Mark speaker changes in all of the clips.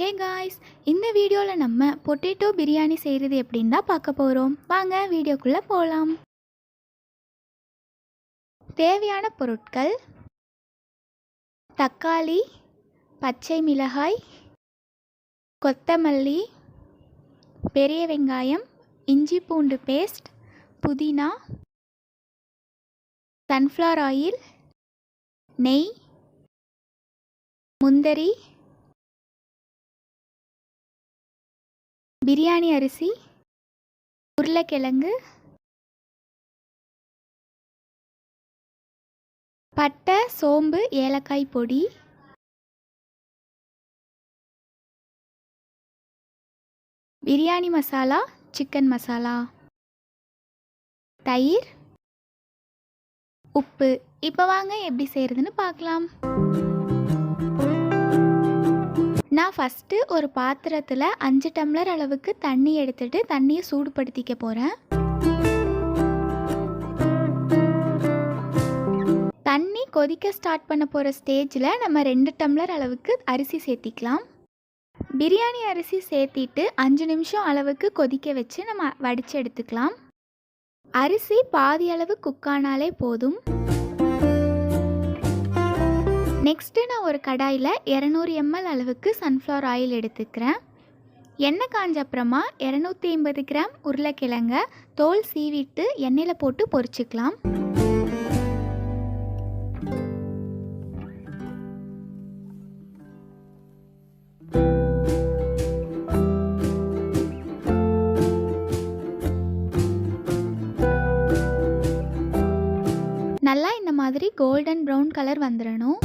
Speaker 1: Hey guys, இந்த வீடியோவில் நம்ம பொட்டேட்டோ பிரியாணி செய்கிறது எப்படின்னு தான் பார்க்க போகிறோம். வாங்க வீடியோக்குள்ளே போகலாம். தேவையான பொருட்கள்: தக்காளி, பச்சை மிளகாய், கொத்தமல்லி, பெரிய வெங்காயம், இஞ்சி பூண்டு பேஸ்ட், புதினா, சன்ஃப்ளவர் ஆயில், நெய், முந்திரி, பிரியாணி அரிசி, உருளைக்கிழங்கு, பட்டை, சோம்பு, ஏலக்காய் பொடி, பிரியாணி மசாலா, சிக்கன் மசாலா, தயிர், உப்பு. இப்போ வாங்க எப்படி செய்கிறதுன்னு பார்க்கலாம். நான் ஃபஸ்ட்டு ஒரு பாத்திரத்தில் 5 டம்ளர் அளவுக்கு தண்ணி எடுத்துகிட்டு தண்ணியை சூடுபடுத்திக்க போகிறேன். தண்ணி கொதிக்க ஸ்டார்ட் பண்ண போகிற ஸ்டேஜில் நம்ம 2 டம்ளர் அளவுக்கு அரிசி சேர்த்திக்கலாம். பிரியாணி அரிசி சேர்த்திட்டு 5 நிமிஷம் அளவுக்கு கொதிக்க வச்சு நம்ம வடித்து எடுத்துக்கலாம். அரிசி பாதி அளவு குக்கானாலே போதும். நெக்ஸ்ட்டு நான் ஒரு கடாயில் 200 ml அளவுக்கு சன்ஃப்ளவர் ஆயில் எடுத்துக்கிறேன். எண்ணெய் காஞ்ச அப்புறமா 250 கிராம் உருளைக்கிழங்க தோல் சீவிட்டு எண்ணெயில் போட்டு பொரிச்சுக்கலாம். நல்லா இந்த மாதிரி கோல்டன் ப்ரௌன் கலர் வந்துடணும்.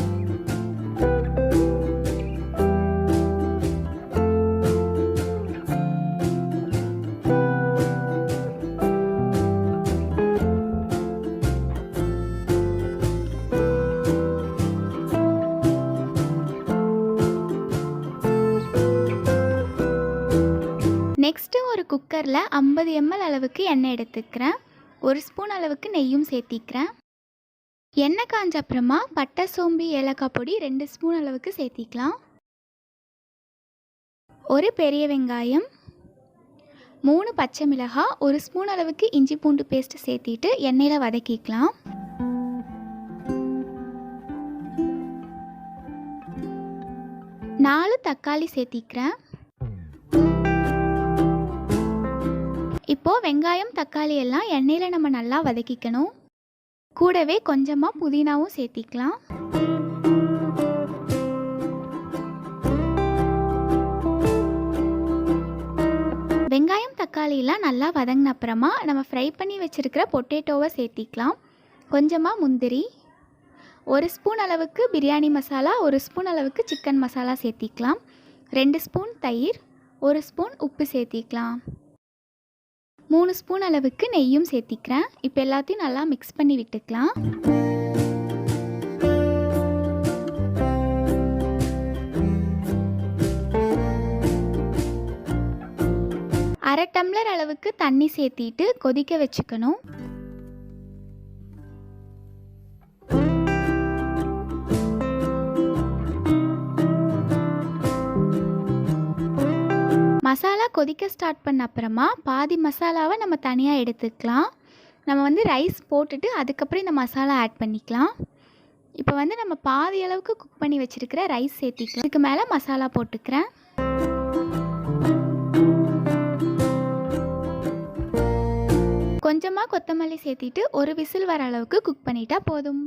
Speaker 1: நெக்ஸ்ட்டு ஒரு குக்கரில் 50 ml அளவுக்கு எண்ணெய் எடுத்துக்கிறேன். 1 ஸ்பூன் அளவுக்கு நெய்யும் சேர்த்திக்கிறேன். எண்ணெய் காஞ்ச அப்புறமா பட்டை, சோம்பு, ஏலக்காய் பொடி 2 ஸ்பூன் அளவுக்கு சேர்த்திக்கலாம். ஒரு பெரிய வெங்காயம், 3 பச்சை மிளகாய், 1 ஸ்பூன் அளவுக்கு இஞ்சி பூண்டு பேஸ்ட்டு சேர்த்திட்டு எண்ணெயில் வதக்கிக்கலாம். நாலு தக்காளி சேர்த்திக்கிறேன். இப்போது வெங்காயம், தக்காளி எல்லாம் எண்ணெயில் நம்ம நல்லா வதக்கிக்கணும். கூடவே கொஞ்சமாக புதினாவும் சேர்த்திக்கலாம். வெங்காயம், தக்காளியெல்லாம் நல்லா வதங்கின அப்புறமா நம்ம ஃப்ரை பண்ணி வச்சுருக்கிற பொட்டேட்டோவை சேர்த்திக்கலாம். கொஞ்சமாக முந்திரி, 1 ஸ்பூன் அளவுக்கு பிரியாணி மசாலா, 1 ஸ்பூன் அளவுக்கு சிக்கன் மசாலா சேர்த்திக்கலாம். 2 ஸ்பூன் தயிர், 1 ஸ்பூன் உப்பு சேர்த்திக்கலாம். 3 ஸ்பூன் அளவுக்கு நெய்யும் சேர்த்திக்கிறேன். இப்போ எல்லாத்தையும் நல்லா மிக்ஸ் பண்ணி விட்டுக்கலாம். அரை டம்ளர் அளவுக்கு தண்ணி சேர்த்திட்டு கொதிக்க வச்சுக்கணும். மசாலா கொதிக்க ஸ்டார்ட் பண்ண அப்புறமா பாதி மசாலாவை நம்ம தனியாக எடுத்துக்கலாம். நம்ம ரைஸ் போட்டுட்டு அதுக்கப்புறம் இந்த மசாலா ஆட் பண்ணிக்கலாம். இப்போ நம்ம பாதி அளவுக்கு குக் பண்ணி வச்சுருக்கிற ரைஸ் சேர்த்திக்கலாம். இதுக்கு மேலே மசாலா போட்டுக்கிறேன். கொஞ்சமாக கொத்தமல்லி சேர்த்திட்டு ஒரு விசில் வர அளவுக்கு குக் பண்ணிட்டா போதும்.